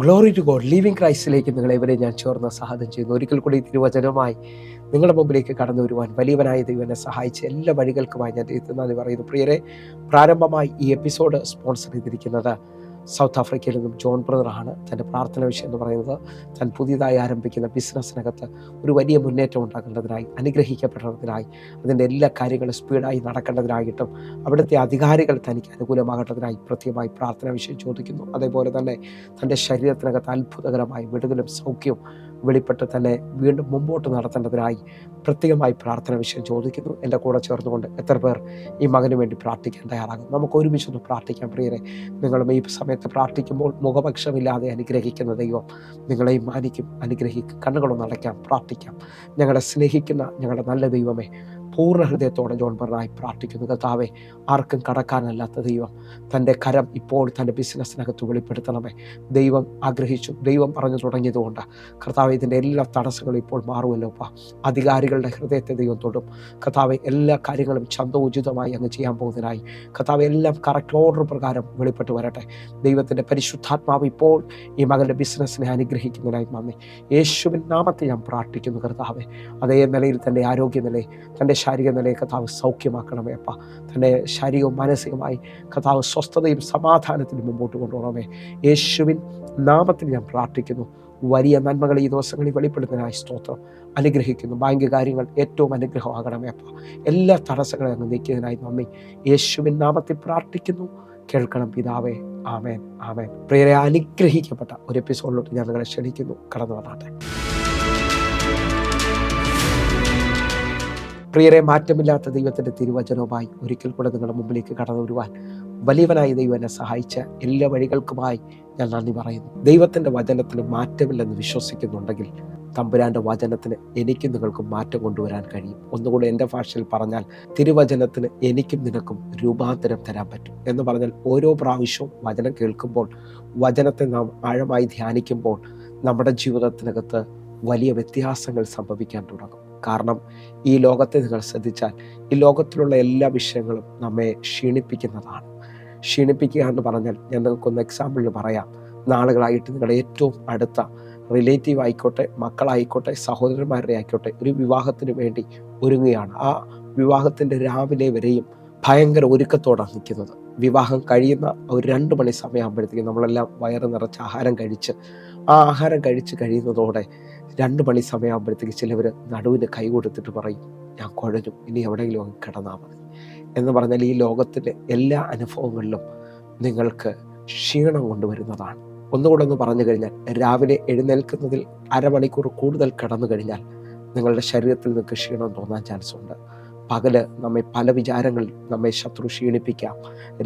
Glory to God. Living ക്രൈസ്റ്റിലേക്ക് നിങ്ങളെവരെ ഞാൻ ചേർന്ന് സ്വാഗതം ചെയ്യുന്നു. ഒരിക്കൽ കൂടി തിരുവചനവുമായി നിങ്ങളുടെ മുമ്പിലേക്ക് കടന്നു വരുവാൻ വലിയവനായ ദൈവം എന്നെ സഹായിച്ച എല്ലാ വഴികൾക്കുമായി ഞാൻ ദൈവത്തിന് നന്ദി പറയുന്നു. പ്രിയരെ, പ്രാരംഭമായി ഈ എപ്പിസോഡ് സ്പോൺസർ ചെയ്തിരിക്കുന്നത് സൗത്ത് ആഫ്രിക്കയിൽ നിന്നും ജോൺ ബ്രദറാണ്. തൻ്റെ പ്രാർത്ഥന വിഷയം എന്ന് പറയുന്നത് താൻ പുതിയതായി ആരംഭിക്കുന്ന ബിസിനസ്സിനകത്ത് ഒരു വലിയ മുന്നേറ്റം ഉണ്ടാക്കേണ്ടതിനായി, അനുഗ്രഹിക്കപ്പെടേണ്ടതിനായി, അതിൻ്റെ എല്ലാ കാര്യങ്ങളും സ്പീഡായി നടക്കേണ്ടതിനായിട്ടും അവിടുത്തെ അധികാരികൾ തനിക്ക് അനുകൂലമാകേണ്ടതിനായി പ്രത്യേകമായി പ്രാർത്ഥന വിഷയം ചോദിക്കുന്നു. അതേപോലെ തന്നെ തൻ്റെ ശരീരത്തിനകത്ത് അത്ഭുതകരമായി വിടുതലും സൗഖ്യവും വെളിപ്പെട്ട് തന്നെ വീണ്ടും മുമ്പോട്ട് നടത്തേണ്ടതിനായി പ്രത്യേകമായി പ്രാർത്ഥന വിഷയം ചോദിക്കുന്നു. എൻ്റെ കൂടെ ചേർന്നുകൊണ്ട് എത്ര പേർ ഈ മകന് വേണ്ടി പ്രാർത്ഥിക്കാൻ തയ്യാറാകും? നമുക്ക് ഒരുമിച്ചൊന്ന് പ്രാർത്ഥിക്കാം. പ്രിയരെ, നിങ്ങളും ഈ സമയത്ത് പ്രാർത്ഥിക്കുമ്പോൾ മുഖപക്ഷമില്ലാതെ അനുഗ്രഹിക്കുന്ന ദൈവം നിങ്ങളെയും മാനിക്കും, അനുഗ്രഹിക്കും. കണ്ണുകളൊന്ന് അടയ്ക്കാം, പ്രാർത്ഥിക്കാം. ഞങ്ങളെ സ്നേഹിക്കുന്ന ഞങ്ങളുടെ നല്ല ദൈവമേ, പൂർണ്ണ ഹൃദയത്തോടെ ജോൺ ബ്രദറായി പ്രാർത്ഥിക്കുന്നു. കർത്താവേ, ആർക്കും കടക്കാനല്ലാത്ത ദൈവം തൻ്റെ കരം ഇപ്പോൾ തൻ്റെ ബിസിനസ്സിനകത്ത് വെളിപ്പെടുത്തണമേ. ദൈവം ആഗ്രഹിച്ചു, ദൈവം പറഞ്ഞു തുടങ്ങിയതുകൊണ്ട് കർത്താവെ, ഇതിൻ്റെ എല്ലാ തടസ്സങ്ങളും ഇപ്പോൾ മാറുമല്ലോ. അധികാരികളുടെ ഹൃദയത്തെ ദൈവം തൊടും. കർത്താവെ, എല്ലാ കാര്യങ്ങളും ചന്തോചിതമായി അങ്ങ് ചെയ്യാൻ പോകുന്നതിനായി കർത്താവെ, എല്ലാം കറക്റ്റ് ഓർഡർ പ്രകാരം വെളിപ്പെട്ട് വരട്ടെ. ദൈവത്തിൻ്റെ പരിശുദ്ധാത്മാവ് ഇപ്പോൾ ഈ മകൻ്റെ ബിസിനസ്സിനെ അനുഗ്രഹിക്കുന്നതിനായി നന്ദി. യേശുവിൻ നാമത്തിൽ ഞാൻ പ്രാർത്ഥിക്കുന്നു. കർത്താവെ, അതേ നിലയിൽ തൻ്റെ ആരോഗ്യനിലയെ, തൻ്റെ ശാരീരിക നിലയെ കർത്താവ് സൗഖ്യമാക്കണമേ. അപ്പ തൻ്റെ ശാരീരികവും മാനസികമായി കർത്താവ് സ്വസ്ഥതയും സമാധാനത്തിനും മുമ്പോട്ട് കൊണ്ടുപോകണമേ. യേശുവിൻ നാമത്തിൽ ഞാൻ പ്രാർത്ഥിക്കുന്നു. വലിയ നന്മകൾ ഈ ദിവസങ്ങളിൽ വെളിപ്പെടുന്നതിനായി സ്തോത്രം. അനുഗ്രഹിക്കുന്നു. ബാങ്ക് കാര്യങ്ങൾ ഏറ്റവും അനുഗ്രഹമാകണമേ. അപ്പ എല്ലാ തടസ്സങ്ങളെ അങ്ങ് നീക്കിയതിനായി നന്ദി. യേശുവിൻ നാമത്തിൽ പ്രാർത്ഥിക്കുന്നു. കേൾക്കണം പിതാവേ. ആമേൻ, ആമേൻ. പ്രിയരെ, അനുഗ്രഹിക്കപ്പെട്ട ഒരു എപ്പിസോഡിലോട്ട് ഞാൻ നിങ്ങളെ ക്ഷണിക്കുന്നു. കടന്നു വന്നാട്ടെ. പ്രിയരെ, മാറ്റമില്ലാത്ത ദൈവത്തിൻ്റെ തിരുവചനവുമായി ഒരിക്കൽ കൂടെ നിങ്ങളുടെ മുമ്പിലേക്ക് കടന്നു വരുവാൻ വലിയവനായ ദൈവം എന്നെ സഹായിച്ച എല്ലാ വഴികൾക്കുമായി ഞാൻ നന്ദി പറയുന്നു. ദൈവത്തിൻ്റെ വചനത്തിന് മാറ്റമില്ലെന്ന് വിശ്വസിക്കുന്നുണ്ടെങ്കിൽ തമ്പുരാൻ്റെ വചനത്തിന് എനിക്കും നിങ്ങൾക്കും മാറ്റം കൊണ്ടുവരാൻ കഴിയും. ഒന്നുകൂടെ എൻ്റെ ഭാഷയിൽ പറഞ്ഞാൽ, തിരുവചനത്തിന് എനിക്കും നിനക്കും രൂപാന്തരം തരാൻ പറ്റും എന്ന് പറഞ്ഞാൽ, ഓരോ പ്രാവശ്യവും വചനം കേൾക്കുമ്പോൾ, വചനത്തെ നാം ആഴമായി ധ്യാനിക്കുമ്പോൾ നമ്മുടെ ജീവിതത്തിനകത്ത് വലിയ വ്യത്യാസങ്ങൾ സംഭവിക്കാൻ തുടങ്ങും. കാരണം ഈ ലോകത്തെ നിങ്ങൾ ശ്രദ്ധിച്ചാൽ, ഈ ലോകത്തിലുള്ള എല്ലാ വിഷയങ്ങളും നമ്മെ ക്ഷീണിപ്പിക്കുന്നതാണ്. ക്ഷീണിപ്പിക്കുക എന്ന് പറഞ്ഞാൽ, ഞാൻ നിങ്ങൾക്കൊന്ന് എക്സാമ്പിളിൽ പറയാം. നാളുകളായിട്ട് നിങ്ങളുടെ ഏറ്റവും അടുത്ത റിലേറ്റീവ് ആയിക്കോട്ടെ, മക്കളായിക്കോട്ടെ, സഹോദരന്മാരുടെ ആയിക്കോട്ടെ, ഒരു വിവാഹത്തിന് വേണ്ടി ഒരുങ്ങുകയാണ്. ആ വിവാഹത്തിൻ്റെ രാവിലെ വരെയും ഭയങ്കര ഒരുക്കത്തോടാണ് നിൽക്കുന്നത്. വിവാഹം കഴിയുന്ന ഒരു 2 മണി സമയമാകുമ്പോഴത്തേക്കും നമ്മളെല്ലാം വയറ് നിറച്ച് ആഹാരം കഴിച്ച്, ആ ആഹാരം കഴിച്ച് കഴിയുന്നതോടെ 2 മണി സമയമാകുമ്പോഴത്തേക്ക് ചിലവർ നടുവിന് കൈ കൊടുത്തിട്ട് പറയും, ഞാൻ കുഴഞ്ഞു, ഇനി എവിടെയെങ്കിലും അങ്ങ് കിടന്നാൽ മതി എന്ന് പറഞ്ഞാൽ, ഈ ലോകത്തിലെ എല്ലാ അനുഭവങ്ങളിലും നിങ്ങൾക്ക് ക്ഷീണം കൊണ്ടുവരുന്നതാണ്. ഒന്നുകൂടെ ഒന്ന് പറഞ്ഞു കഴിഞ്ഞാൽ, രാവിലെ എഴുന്നേൽക്കുന്നതിൽ അരമണിക്കൂർ കൂടുതൽ കിടന്നു കഴിഞ്ഞാൽ നിങ്ങളുടെ ശരീരത്തിൽ നിങ്ങൾക്ക് ക്ഷീണം തോന്നാൻ ചാൻസ് ഉണ്ട്. പകല് പല വിചാരങ്ങൾ നമ്മെ ശത്രു ക്ഷീണിപ്പിക്കാം.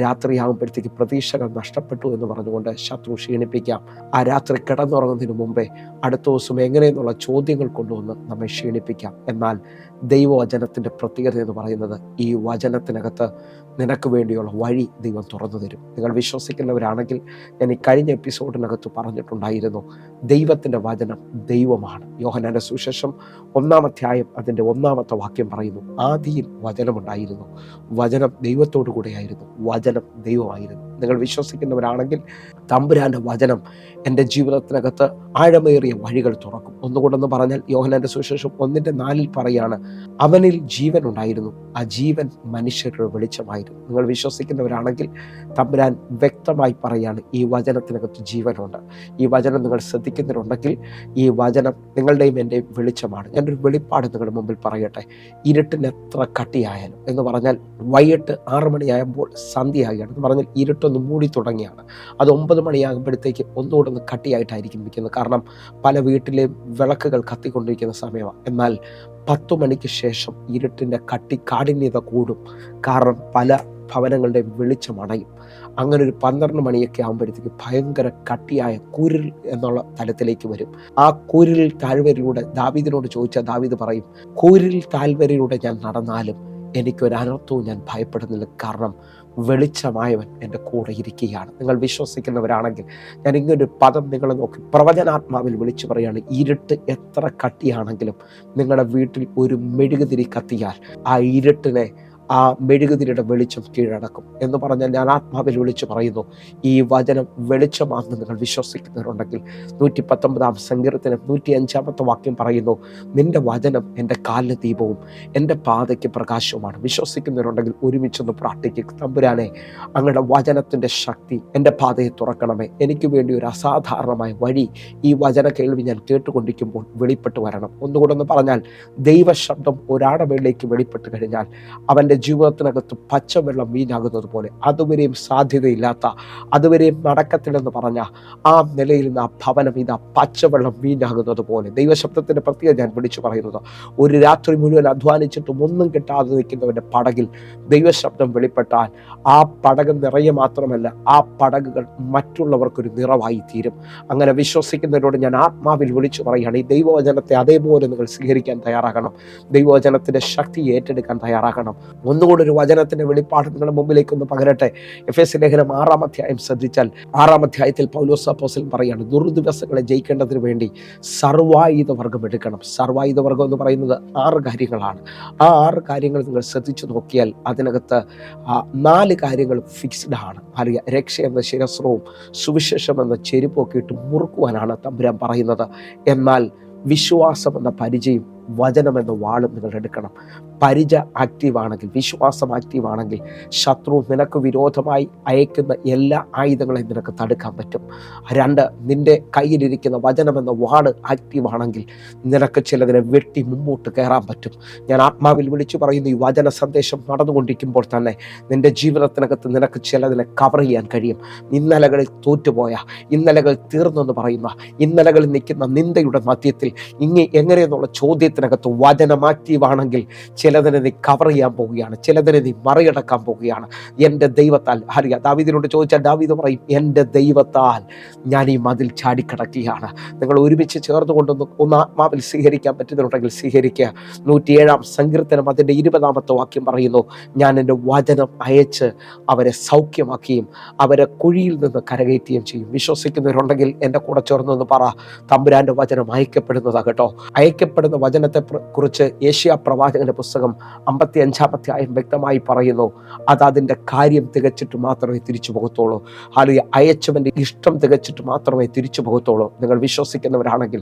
രാത്രിയാകുമ്പോഴത്തേക്ക് പ്രതീക്ഷകൾ നഷ്ടപ്പെട്ടു എന്ന് പറഞ്ഞുകൊണ്ട് ശത്രു ക്ഷീണിപ്പിക്കാം. ആ രാത്രി കിടന്നുറങ്ങുന്നതിന് മുമ്പേ അടുത്ത ദിവസം എങ്ങനെയെന്നുള്ള ചോദ്യങ്ങൾ കൊണ്ടുവന്ന് നമ്മെ ക്ഷീണിപ്പിക്കാം. എന്നാൽ ദൈവവചനത്തിൻ്റെ പ്രത്യേകത എന്ന് പറയുന്നത്, ഈ വചനത്തിനകത്ത് നിനക്ക് വേണ്ടിയുള്ള വഴി ദൈവം തുറന്നു തരും. നിങ്ങൾ വിശ്വസിക്കുന്നവരാണെങ്കിൽ, ഞാൻ ഈ കഴിഞ്ഞ എപ്പിസോഡിനകത്ത് പറഞ്ഞിട്ടുണ്ടായിരുന്നു, ദൈവത്തിൻ്റെ വചനം ദൈവമാണ്. യോഹന്നാന്റെ സുവിശേഷം 1-ാം അധ്യായം അതിൻ്റെ 1-ാമത്തെ വാക്യം പറയുന്നു, ആദിയിൽ വചനമുണ്ടായിരുന്നു, വചനം ദൈവത്തോടു കൂടെയായിരുന്നു, വചനം ദൈവമായിരുന്നു. നിങ്ങൾ വിശ്വസിക്കുന്നവരാണെങ്കിൽ തമ്പുരാൻ്റെ വചനം എൻ്റെ ജീവിതത്തിനകത്ത് ആഴമേറിയ വഴികൾ തുറക്കും. ഒന്നുകൂടെന്ന് പറഞ്ഞാൽ, യോഹന്നാന്റെ സുവിശേഷം 1:4 പറയാണ്, അവനിൽ ജീവൻ ഉണ്ടായിരുന്നു, ആ ജീവൻ മനുഷ്യരുടെ വെളിച്ചമായിരുന്നു. നിങ്ങൾ വിശ്വസിക്കുന്നവരാണെങ്കിൽ തമ്പുരാൻ വ്യക്തമായി പറയാണ്, ഈ വചനത്തിനകത്ത് ജീവനുണ്ട്. ഈ വചനം നിങ്ങൾ ശ്രദ്ധിക്കുന്നവരുണ്ടെങ്കിൽ, ഈ വചനം നിങ്ങളുടെയും എൻ്റെയും വെളിച്ചമാണ്. ഞാനൊരു വെളിപ്പാട് നിങ്ങളുടെ മുമ്പിൽ പറയട്ടെ. ഇരുട്ടിന് എത്ര കട്ടിയായാലും എന്ന് പറഞ്ഞാൽ, വൈകിട്ട് 6 മണിയാകുമ്പോൾ സന്ധ്യയാകുകയാണ് എന്ന് പറഞ്ഞാൽ, ഇരുട്ടൊന്ന് മൂടി തുടങ്ങിയാണ്. അത് 9 മണിയാകുമ്പോഴത്തേക്ക് ഒന്നുകൂടെ ഒന്ന് കട്ടിയായിട്ടായിരിക്കും ഇരിക്കുന്നത്. കാരണം പല വീട്ടിലെയും വിളക്കുകൾ കത്തിക്കൊണ്ടിരിക്കുന്ന സമയമാണ്. എന്നാൽ 10 മണിക്ക് ശേഷം ഇരുട്ടിൻ്റെ കാഠിന്യത കൂടും. കാരണം പല ഭവനങ്ങളുടെ വെളിച്ചം അണയും. അങ്ങനെ ഒരു 12 മണിയൊക്കെ ആകുമ്പോഴത്തേക്ക് ഭയങ്കര കട്ടിയായ കുരിൽ എന്നുള്ള തലത്തിലേക്ക് വരും. ആ കുരിൽ താഴ്വരയിലൂടെ ദാവീദിനോട് ചോദിച്ചാൽ ദാവീദ് പറയും, കുരിൽ താഴ്വരയിലൂടെ ഞാൻ നടന്നാലും എനിക്കൊരനർത്ഥവും ഞാൻ ഭയപ്പെടുന്നില്ല, കാരണം വെളിച്ചമായവൻ എൻ്റെ കൂടെ ഇരിക്കുകയാണ്. നിങ്ങൾ വിശ്വസിക്കുന്നവരാണെങ്കിൽ ഞാൻ ഇങ്ങനൊരു പദം നിങ്ങൾ നോക്കി പ്രവചനാത്മാവിൽ വിളിച്ചു പറയുകയാണ്, ഇരുട്ട് എത്ര കട്ടിയാണെങ്കിലും നിങ്ങളുടെ വീട്ടിൽ ഒരു മെഴുകുതിരി കത്തിയാൽ ആ ഇരുട്ടിനെ, ആ മെഴുകുതിരിയുടെ വെളിച്ചം കീഴടക്കും എന്ന് പറഞ്ഞാൽ ഞാൻ ആത്മാവിൽ വിളിച്ചു പറയുന്നു, ഈ വചനം വെളിച്ചമാണെന്ന് നിങ്ങൾ വിശ്വസിക്കുന്നവരുണ്ടെങ്കിൽ 119 സങ്കീർത്തനം 105 വാക്യം പറയുന്നു, നിന്റെ വചനം എൻ്റെ കാലിന് ദീപവും എൻ്റെ പാതയ്ക്ക് പ്രകാശവുമാണ്. വിശ്വസിക്കുന്നവരുണ്ടെങ്കിൽ ഒരുമിച്ചൊന്ന് പ്രാർത്ഥിക്കുക. തമ്പുരാനെ, അങ്ങയുടെ വചനത്തിൻ്റെ ശക്തി എൻ്റെ പാതയെ തുറക്കണമേ. എനിക്ക് വേണ്ടി ഒരു അസാധാരണമായ വഴി ഈ വചന കേൾവി ഞാൻ കേട്ടുകൊണ്ടിരിക്കുമ്പോൾ വെളിപ്പെട്ട് വരണം. ഒന്നുകൂടെ ഒന്ന് പറഞ്ഞാൽ, ദൈവശബ്ദം ഒരാളുടെ മേളിലേക്ക് വെളിപ്പെട്ട് കഴിഞ്ഞാൽ അവൻ്റെ ജീവിതത്തിനകത്ത് പച്ചവെള്ളം വീഞ്ഞാകുന്നത് പോലെ, അതുവരെയും സാധ്യതയില്ലാത്ത, അതുവരെയും നടക്കത്തില്ലെന്ന് പറഞ്ഞ ആ നിലയിൽ നിന്ന് ആ ഭവനം ഇതാ പച്ചവെള്ളം വീഞ്ഞാകുന്നത് പോലെ. ദൈവശബ്ദത്തിൻ്റെ പ്രത്യേകത ഞാൻ വിളിച്ചു പറയുന്നത്, ഒരു രാത്രി മുഴുവൻ അധ്വാനിച്ചിട്ടും ഒന്നും കിട്ടാതെ നിൽക്കുന്നവൻ്റെ പടകിൽ ദൈവശബ്ദം വെളിപ്പെട്ടാൽ ആ പടക് നിറയെ മാത്രമല്ല, ആ പടകുകൾ മറ്റുള്ളവർക്കൊരു നിറവായി തീരും. അങ്ങനെ വിശ്വസിക്കുന്നവരോട് ഞാൻ ആത്മാവിൽ വിളിച്ചു പറയുകയാണ്, ഈ ദൈവവചനത്തെ അതേപോലെ നിങ്ങൾ സ്വീകരിക്കാൻ തയ്യാറാകണം. ദൈവവചനത്തിൻ്റെ ശക്തി ഏറ്റെടുക്കാൻ തയ്യാറാകണം. ഒന്നുകൂടെ ഒരു വചനത്തിൻ്റെ വെളിപ്പാട് നിങ്ങളുടെ മുമ്പിലേക്കൊന്ന് പകരട്ടെ. എഫേസ്യ ലേഖനം 6-ാം അധ്യായം ശ്രദ്ധിച്ചാൽ 6-ാം അധ്യായത്തിൽ പൗലോസ് അപ്പോസ്തലൻ പറയുകയാണ്, ദുർദിവസങ്ങളെ ജയിക്കേണ്ടതിന് വേണ്ടി സർവായുധ വർഗം എടുക്കണം. സർവായുധ വർഗം എന്ന് പറയുന്നത് 6 കാര്യങ്ങളാണ്. ആ 6 കാര്യങ്ങൾ നിങ്ങൾ ശ്രദ്ധിച്ചു നോക്കിയാൽ അതിനകത്ത് 4 കാര്യങ്ങൾ ഫിക്സ്ഡ് ആണ്. അറിയാം, രക്ഷ എന്ന ശിരസ്ത്രവും സുവിശേഷം എന്ന ചെരുപ്പൊക്കെ ഇട്ട് മുറുക്കുവാനാണ് തമ്പുരാൻ പറയുന്നത്. എന്നാൽ വിശ്വാസം എന്ന പരിചയം, വചനം എന്ന വാളും നിങ്ങൾ എടുക്കണം. പരിച ആക്റ്റീവാണെങ്കിൽ, വിശ്വാസം ആക്റ്റീവാണെങ്കിൽ, ശത്രു നിനക്ക് വിരോധമായി അയക്കുന്ന എല്ലാ ആയുധങ്ങളെയും നിനക്ക് തടുക്കാൻ പറ്റും. 2, നിന്റെ കയ്യിലിരിക്കുന്ന വചനം എന്ന വാള് ആക്റ്റീവാണെങ്കിൽ നിനക്ക് ചിലതിനെ വെട്ടി മുമ്പോട്ട് കയറാൻ പറ്റും. ഞാൻ ആത്മാവിൽ വിളിച്ചു പറയുന്നു, ഈ വചന സന്ദേശം നടന്നുകൊണ്ടിരിക്കുമ്പോൾ തന്നെ നിന്റെ ജീവിതത്തിനകത്ത് നിനക്ക് ചിലതിനെ കവർ ചെയ്യാൻ കഴിയും. ഇന്നലകളിൽ തോറ്റുപോയ, ഇന്നലകൾ തീർന്നെന്ന് പറയുന്ന, ഇന്നലകളിൽ നിൽക്കുന്ന നിന്ദയുടെ മധ്യത്തിൽ ഇനി എങ്ങനെയെന്നുള്ള ചോദ്യത്തിനകത്ത് വചനം ആക്റ്റീവാണെങ്കിൽ ചിലതിനെ നീ കവർ ചെയ്യാൻ പോവുകയാണ്, ചിലതിനെ നീ മറികടക്കാൻ പോവുകയാണ്. എൻ്റെ ദൈവത്താൽ. അറിയാം, ദാവീദിനോട് ചോദിച്ചാൽ ദാവീദ് പറയും, എൻ്റെ ദൈവത്താൽ ഞാൻ ഈ മതിൽ ചാടിക്കടക്കുകയാണ്. നിങ്ങൾ ഒരുമിച്ച് ചേർന്നുകൊണ്ടൊന്ന് ഒന്ന് ആത്മാവിൽ സ്വീകരിക്കാൻ പറ്റുന്നുണ്ടെങ്കിൽ സ്വീകരിക്കുക. 107-ാം സങ്കീർത്തനം അതിൻ്റെ 20-ാമത്തെ വാക്യം പറയുന്നു, ഞാൻ എൻ്റെ വചനം അയച്ച് അവരെ സൗഖ്യമാക്കുകയും അവരെ കുഴിയിൽ നിന്ന് കരകയറ്റുകയും ചെയ്യും. വിശ്വസിക്കുന്നവരുണ്ടെങ്കിൽ എൻ്റെ കൂടെ ചേർന്നൊന്ന് പറ, തമ്പുരാൻ്റെ വചനം അയക്കപ്പെടുന്നതാ കേട്ടോ. അയക്കപ്പെടുന്ന വചനത്തെ കുറിച്ച് യേശയ്യാ പ്രവാചകന്റെ പുസ്തകം 55-ാം അധ്യായം വ്യക്തമായി പറയുന്നു, അത് അതിൻ്റെ കാര്യം തികച്ചിട്ട് മാത്രമേ തിരിച്ചു പോകത്തുള്ളൂ. അല്ലെങ്കിൽ അയച്ചവൻ്റെ ഇഷ്ടം തികച്ചിട്ട് മാത്രമേ തിരിച്ചു പോകത്തുള്ളൂ. നിങ്ങൾ വിശ്വസിക്കുന്നവരാണെങ്കിൽ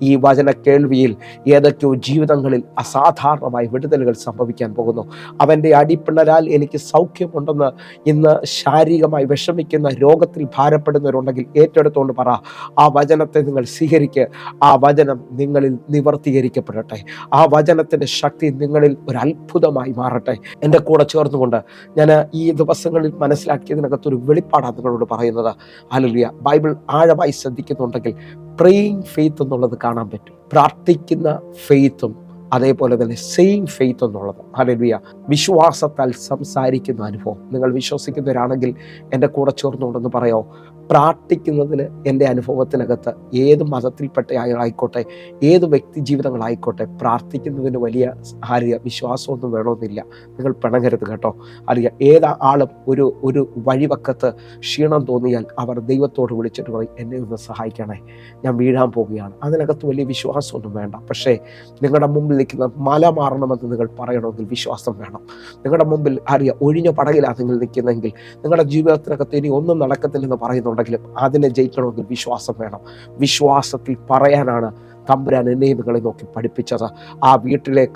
ഈ വചന കേൾവിയിൽ ഏതൊക്കെയോ ജീവിതങ്ങളിൽ അസാധാരണമായ വിടുതലുകൾ സംഭവിക്കാൻ പോകുന്നു. അവൻ്റെ അടിപ്പിണരാൽ എനിക്ക് സൗഖ്യമുണ്ടെന്ന് ഇന്ന് ശാരീരികമായി വിഷമിക്കുന്ന, രോഗത്തിൽ ഭാരപ്പെടുന്നവരുണ്ടെങ്കിൽ ഏറ്റെടുത്തുകൊണ്ട് പറ, ആ വചനത്തെ നിങ്ങൾ സ്വീകരിക്കുക. ആ വചനം നിങ്ങളിൽ നിവർത്തീകരിക്കപ്പെടട്ടെ. ആ വചനത്തിൻ്റെ ശക്തി നിങ്ങളിൽ ഒരു അത്ഭുതമായി മാറട്ടെ. എൻ്റെ കൂടെ ചേർന്നുകൊണ്ട് ഞാൻ ഈ ദിവസങ്ങളിൽ മനസ്സിലാക്കിയതിനകത്തൊരു വെളിപ്പാടാണ് നിങ്ങളോട് പറയുന്നത്. ഹല്ലേലൂയ. ബൈബിൾ ആഴമായി ശ്രദ്ധിക്കുന്നുണ്ടെങ്കിൽ പ്രേയിങ് ഫെയ്ത്ത് എന്നുള്ളത് കാണാൻ പറ്റും. പ്രാർത്ഥിക്കുന്ന ഫെയ്ത്തും അതേപോലെ തന്നെ സെയിങ് ഫെയ്ത്ത് എന്നുള്ളത്. ഹല്ലേലൂയ. വിശ്വാസത്താൽ സംസാരിക്കുന്ന അനുഭവം. നിങ്ങൾ വിശ്വസിക്കുന്നവരാണെങ്കിൽ എൻ്റെ കൂടെ ചേർന്നുകൊണ്ടെന്ന് പറയാമോ, പ്രാർത്ഥിക്കുന്നതിന് എൻ്റെ അനുഭവത്തിനകത്ത് ഏത് മതത്തിൽപ്പെട്ട ആയിക്കോട്ടെ, ഏത് വ്യക്തി ജീവിതങ്ങളായിക്കോട്ടെ, പ്രാർത്ഥിക്കുന്നതിന് വലിയ വിശ്വാസമൊന്നും വേണമെന്നില്ല. നിങ്ങൾ പിണങ്ങരുത് കേട്ടോ. അറിയാം, ഏതാളും ഒരു വഴിവക്കത്ത് ക്ഷീണം തോന്നിയാൽ അവർ ദൈവത്തോട് വിളിച്ചിട്ട് പറയും, എന്നെ ഒന്ന് സഹായിക്കണേ, ഞാൻ വീഴാൻ പോവുകയാണ്. അതിനകത്ത് വലിയ വിശ്വാസമൊന്നും വേണ്ട. പക്ഷേ നിങ്ങളുടെ മുമ്പിൽ നിൽക്കുന്ന മല മാറണമെന്ന് നിങ്ങൾ പറയണമെങ്കിൽ വിശ്വാസം വേണം. നിങ്ങളുടെ മുമ്പിൽ ഒഴിഞ്ഞ പടകിലാണ് നിങ്ങൾ നിൽക്കുന്നതെങ്കിൽ, നിങ്ങളുടെ ജീവിതത്തിനകത്ത് ഇനി ഒന്നും നടക്കത്തില്ലെന്ന് പറയുന്നുണ്ടെങ്കിലും അതിനെ ജയിക്കണമെങ്കിൽ വിശ്വാസം വേണം. വിശ്വാസത്തിൽ പറയാനാണ് തമ്പുരാൻ എന്നെയും നിങ്ങളെ നോക്കി പഠിപ്പിച്ചത്. ആ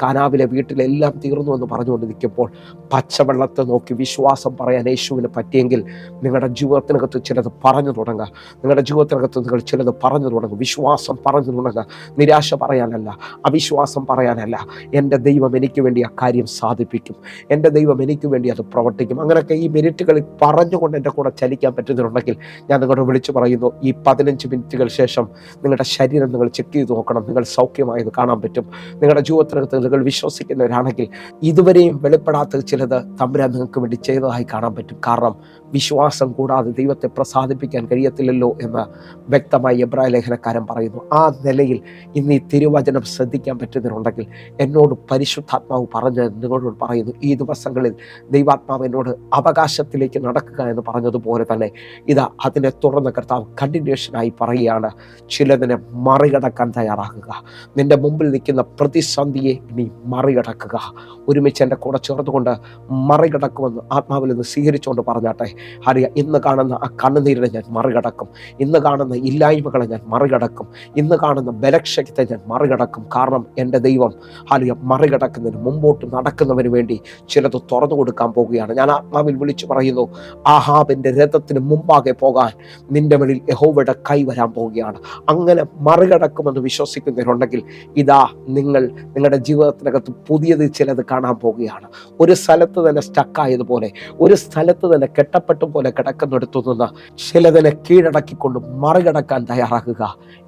കാനാവിലെ വീട്ടിലെല്ലാം തീർന്നു എന്ന് പറഞ്ഞുകൊണ്ട് നിൽക്കുമ്പോൾ പച്ചവെള്ളത്തെ നോക്കി വിശ്വാസം പറയാൻ യേശുവിന് പറ്റിയെങ്കിൽ നിങ്ങളുടെ ജീവിതത്തിനകത്ത് ചിലത് പറഞ്ഞു തുടങ്ങുക. നിങ്ങളുടെ ജീവിതത്തിനകത്ത് നിങ്ങൾ ചിലത് പറഞ്ഞു തുടങ്ങും. വിശ്വാസം പറഞ്ഞു തുടങ്ങുക. നിരാശ പറയാനല്ല, അവിശ്വാസം പറയാനല്ല. എൻ്റെ ദൈവം എനിക്ക് വേണ്ടി ആ കാര്യം സാധിപ്പിക്കും, എൻ്റെ ദൈവം എനിക്ക് വേണ്ടി അത് പ്രവർത്തിക്കും. അങ്ങനെയൊക്കെ ഈ മിനിറ്റുകളിൽ പറഞ്ഞുകൊണ്ട് എൻ്റെ കൂടെ ചലിക്കാൻ പറ്റുന്നുണ്ടെങ്കിൽ ഞാൻ നിങ്ങളോട് വിളിച്ചു പറയുന്നു, ഈ 15 മിനിറ്റുകൾ ശേഷം നിങ്ങളുടെ ശരീരം നിങ്ങൾ ചെക്ക് ചെയ്ത് നോക്കണം. നിങ്ങൾ സൗഖ്യമായത് കാണാൻ പറ്റും. നിങ്ങളുടെ ജീവിതത്തിനകത്ത് നിങ്ങൾ വിശ്വസിക്കുന്നവരാണെങ്കിൽ ഇതുവരെയും വെളിപ്പെടാത്ത ചിലത് തമ്പുരാൻ നിങ്ങൾക്ക് വേണ്ടി ചെയ്തതായി കാണാൻ പറ്റും. കാരണം വിശ്വാസം കൂടാതെ ദൈവത്തെ പ്രസാദിപ്പിക്കാൻ കഴിയത്തില്ലല്ലോ എന്ന് വ്യക്തമായി എബ്രായ ലേഖനക്കാരൻ പറയുന്നു. ആ നിലയിൽ ഇന്ന് ഈ തിരുവചനം ശ്രദ്ധിക്കാൻ പറ്റുന്നവരുണ്ടെങ്കിൽ എന്നോട് പരിശുദ്ധാത്മാവ് പറഞ്ഞ് നിങ്ങളോട് പറയുന്നു, ഈ ദിവസങ്ങളിൽ ദൈവാത്മാവ് എന്നോട് അവകാശത്തിലേക്ക് നടക്കുക എന്ന് പറഞ്ഞതുപോലെ തന്നെ ഇതാ അതിനെ തുടർന്ന് കർത്താവ് കണ്ടിന്യൂഷനായി പറയുകയാണ്, ചിലതിനെ മറികടക്കാൻ തയ്യാറാകുക. നിന്റെ മുമ്പിൽ നിൽക്കുന്ന പ്രതിസന്ധിയെ നീ മറികടക്കുക. ഒരുമിച്ച് എൻ്റെ കൂടെ ചേർന്നുകൊണ്ട് മറികടക്കുമെന്ന് ആത്മാവിൽ നിന്ന് സ്വീകരിച്ചുകൊണ്ട് പറഞ്ഞാട്ടെ. അറിയാം, ഇന്ന് കാണുന്ന ആ കണ്ണുനീരിനെ ഞാൻ മറികടക്കും. ഇന്ന് കാണുന്ന ഇല്ലായ്മകളെ ഞാൻ മറികടക്കും. ഇന്ന് കാണുന്ന ബലക്ഷയത്തെ ഞാൻ മറികടക്കും. കാരണം എൻ്റെ ദൈവം മറികടക്കുന്നതിന്, മുമ്പോട്ട് നടക്കുന്നവന് വേണ്ടി ചിലത് തുറന്നു കൊടുക്കാൻ പോകുകയാണ്. ഞാൻ ആത്മാവിൽ വിളിച്ചു പറയുന്നു, ആഹാബിൻ്റെ രഥത്തിന് മുമ്പാകെ പോകാൻ നിന്റെ മേലിൽ യഹോവയുടെ കൈ വരാൻ പോവുകയാണ്. അങ്ങനെ മറികടക്കുമെന്ന് വിശ്വസിക്കുന്നവരുണ്ടെങ്കിൽ ഇതാ നിങ്ങളുടെ ജീവിതത്തിനകത്ത് പുതിയത് ചിലത് കാണാൻ പോവുകയാണ്. ഒരു സ്ഥലത്ത് തന്നെ സ്റ്റക്കായതുപോലെ, ഒരു സ്ഥലത്ത് തന്നെ കെട്ടപ്പെട്ട പോലെ കിടക്കുന്നിടത്തു നിന്ന് ചിലതിനെ കീഴടക്കിക്കൊണ്ട് മറികടക്കാൻ തയ്യാറാകുക.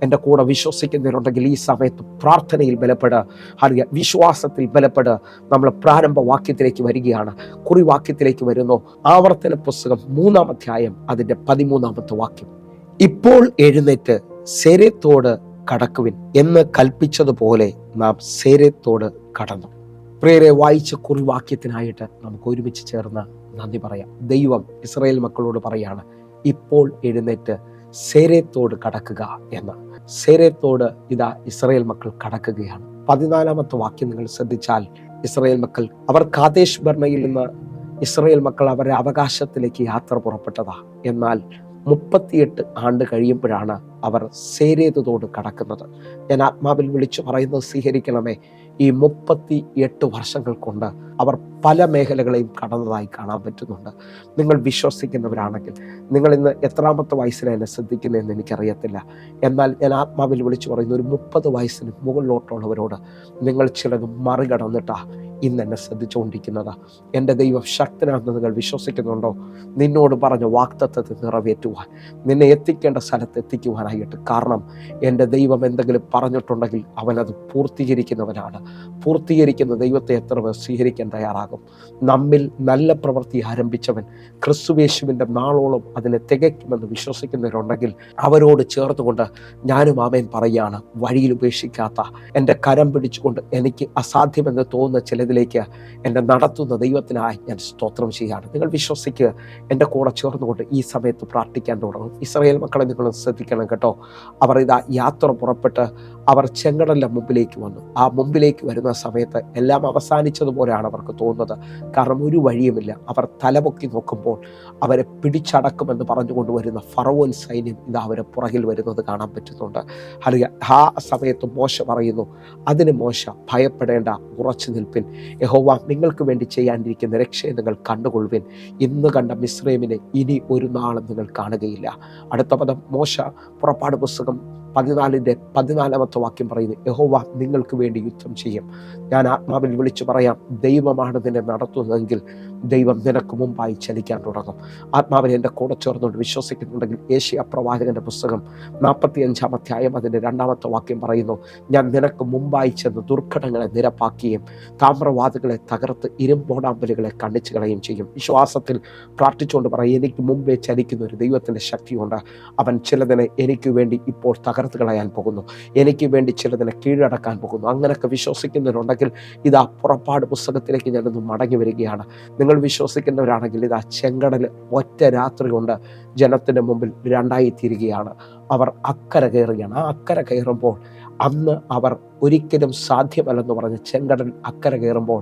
എൻ്റെ കൂടെ വിശ്വസിക്കുന്നവരുണ്ടെങ്കിൽ ഈ സമയത്ത് പ്രാർത്ഥനയിൽ ബലപ്പെടുക, വിശ്വാസത്തിൽ ബലപ്പെടുക. നമ്മൾ പ്രാരംഭ വാക്യത്തിലേക്ക് വരികയാണ്. കുറിവാക്യത്തിലേക്ക് വരുന്നു. ആവർത്തന പുസ്തകം 3-ാം അധ്യായം അതിൻ്റെ 13-ാമത്തെ വാക്യം. ഇപ്പോൾ എഴുന്നേറ്റ് സേരെത്തോട് കടക്കുവിൻ എന്ന് കൽപ്പിച്ചതുപോലെ നാം സേരെത്തോട് കടന്നു. പ്രിയരെ, വായിച്ച കുറിവാക്യത്തിനായിട്ട് നമുക്ക് ഒരുമിച്ച് ചേർന്ന് നന്ദി പറയാം. ദൈവം ഇസ്രായേൽ മക്കളോട് പറയാണ്, ഇപ്പോൾ എഴുന്നേറ്റ് സേരെത്തോട് കടക്കുക എന്ന്. സേരെത്തോട് ഇതാ ഇസ്രായേൽ മക്കൾ കടക്കുകയാണ്. 14-ാമത്തെ വാക്യം നിങ്ങൾ ശ്രദ്ധിച്ചാൽ, ഇസ്രായേൽ മക്കൾ അവർ കാദേശ് ബർണയിൽ നിന്ന് ഇസ്രായേൽ മക്കൾ അവരുടെ അവകാശത്തിലേക്ക് യാത്ര പുറപ്പെട്ടതാ. എന്നാൽ 38 ആണ്ട് കഴിയുമ്പോഴാണ് അവർ സേരേത്തോട് കടക്കുന്നത്. ഞാൻ ആത്മാവിൽ വിളിച്ചു പറയുന്നത് സ്വീകരിക്കണമേ. ഈ 38 വർഷങ്ങൾ കൊണ്ട് അവർ പല മേഖലകളെയും കടന്നതായി കാണാൻ പറ്റുന്നുണ്ട്. നിങ്ങൾ വിശ്വസിക്കുന്നവരാണെങ്കിൽ, നിങ്ങൾ ഇന്ന് എത്രാമത്തെ വയസ്സിലാണ് എന്നെ ശ്രദ്ധിക്കുന്നതെന്ന് എനിക്കറിയത്തില്ല. എന്നാൽ ഞാൻ ആത്മാവിൽ വിളിച്ചു പറയുന്ന ഒരു 30 വയസ്സിന് മുകളിലോട്ടുള്ളവരോട് നിങ്ങൾ ചിലത് മറികടന്നിട്ടാ ഇന്ന് എന്നെ ശ്രദ്ധിച്ചുകൊണ്ടിരിക്കുന്നത്. എൻ്റെ ദൈവം ശക്തനാണെന്ന് നിങ്ങൾ വിശ്വസിക്കുന്നുണ്ടോ? നിന്നോട് പറഞ്ഞ വാഗ്ദത്തത്തെ നിറവേറ്റുവാൻ, നിന്നെ എത്തിക്കേണ്ട സ്ഥലത്ത് എത്തിക്കുവാനായിട്ട്. കാരണം എൻ്റെ ദൈവം എന്തെങ്കിലും പറഞ്ഞിട്ടുണ്ടെങ്കിൽ അവനത് പൂർത്തീകരിക്കുന്നവനാണ്. പൂർത്തീകരിക്കുന്ന ദൈവത്തെ എത്ര പേർ സ്വീകരിക്കാൻ തയ്യാറാകും? നമ്മിൽ നല്ല പ്രവൃത്തി ആരംഭിച്ചവൻ ക്രിസ്തുയേശുവിൻ്റെ നാളോളം അതിനെ തികയ്ക്കുമെന്ന് വിശ്വസിക്കുന്നവരുണ്ടെങ്കിൽ അവരോട് ചേർന്നുകൊണ്ട് ഞാനും ആമേൻ പറയുകയാണ്. വഴിയിൽ ഉപേക്ഷിക്കാത്ത, എൻ്റെ കരം പിടിച്ചുകൊണ്ട് എനിക്ക് അസാധ്യമെന്ന് തോന്നുന്ന ചിലതിലേക്ക് എന്നെ നടത്തുന്ന ദൈവത്തിനായി ഞാൻ സ്തോത്രം ചെയ്യുകയാണ്. നിങ്ങൾ വിശ്വസിക്കുക. എൻ്റെ കൂടെ ചേർന്നുകൊണ്ട് ഈ സമയത്ത് പ്രാർത്ഥിക്കാൻ തുടങ്ങും. ഇസ്രായേൽ മക്കളെ നിങ്ങൾ ശ്രദ്ധിക്കണം കേട്ടോ. അവർ ഇതാ യാത്ര പുറപ്പെട്ട് അവർ ചെങ്കടലിൻ്റെ മുമ്പിലേക്ക് വന്നു. ആ മുമ്പിലേക്ക് വരുന്ന സമയത്ത് എല്ലാം അവസാനിച്ചതുപോലെയാണ് അവർക്ക് തോന്നുന്നത്. കാരണം ഒരു വഴിയുമില്ല. അവർ തലപൊക്കി നോക്കുമ്പോൾ അവരെ പിടിച്ചടക്കുമെന്ന് പറഞ്ഞുകൊണ്ട് വരുന്ന ഫറവോൻ സൈന്യം ഇതാ അവരെ പുറകിൽ വരുന്നത് കാണാൻ പറ്റുന്നുണ്ട്. ആ സമയത്ത് മോശ പറയുന്നു, അതിന് മോശ ഭയപ്പെടേണ്ട, ഉറച്ചു നിൽപ്പിൻ. യഹോവ നിങ്ങൾക്ക് വേണ്ടി ചെയ്യാനിരിക്കുന്ന രക്ഷയെ നിങ്ങൾ കണ്ടുകൊള്ളുവിൻ. ഇന്ന് കണ്ട മിസ്രൈമിനെ ഇനി ഒരു നാളും നിങ്ങൾ കാണുകയില്ല. അടുത്ത പദം മോശ പുറപ്പാട് പുസ്തകം 14-ാമത്തെ വാക്യം പറയുന്നു, യഹോവ നിങ്ങൾക്ക് വേണ്ടി യുദ്ധം ചെയ്യും. ഞാൻ ആത്മാവിൽ വിളിച്ചു പറയാം, ദൈവമാണ് നിന്നെ നടത്തുന്നതെങ്കിൽ ദൈവം നിനക്ക് മുമ്പായി ചലിക്കാൻ തുടങ്ങും. ആത്മാവിനെ എൻ്റെ കൂടെ ചേർന്നുകൊണ്ട് വിശ്വസിക്കുന്നുണ്ടെങ്കിൽ ഏശയ്യാ പ്രവാചകന്റെ പുസ്തകം 45-ാം അധ്യായം അതിൻ്റെ 2-ാമത്തെ വാക്യം പറയുന്നു, ഞാൻ നിനക്ക് മുമ്പായി ചെന്ന് ദുർഘടങ്ങളെ നിരപ്പാക്കുകയും താമ്രവാദികളെ തകർത്ത് ഇരുമ്പോടാമ്പലുകളെ കണ്ണിച്ചു കളയുകയും ചെയ്യും. വിശ്വാസത്തിൽ പ്രാർത്ഥിച്ചുകൊണ്ട് പറയും, എനിക്ക് മുമ്പേ ചലിക്കുന്ന ഒരു ദൈവത്തിൻ്റെ ശക്തിയുണ്ട്. അവൻ ചിലതിനെ എനിക്ക് വേണ്ടി ഇപ്പോൾ തകർത്ത് കളയാൻ പോകുന്നു. എനിക്ക് വേണ്ടി ചിലതിനെ കീഴടക്കാൻ പോകുന്നു. അങ്ങനെയൊക്കെ വിശ്വസിക്കുന്നവരുണ്ടെങ്കിൽ ഇതാ പുറപ്പാട് പുസ്തകത്തിലേക്ക് ഞാനൊന്ന് മടങ്ങി വരികയാണ്. നിങ്ങൾ വിശ്വസിക്കുന്നവരാണെങ്കിൽ ഇതാ ചെങ്കടൽ ഒറ്റ രാത്രി കൊണ്ട് ജനത്തിൻ്റെ മുമ്പിൽ 2ആയി തീരുകയാണ്. അവർ അക്കരെ കയറുകയാണ്. ആ അക്കരെ കയറുമ്പോൾ അന്ന് അവർ ഒരിക്കലും സാധ്യമല്ലെന്ന് പറഞ്ഞ് ചെങ്കടൽ അക്കരെ കയറുമ്പോൾ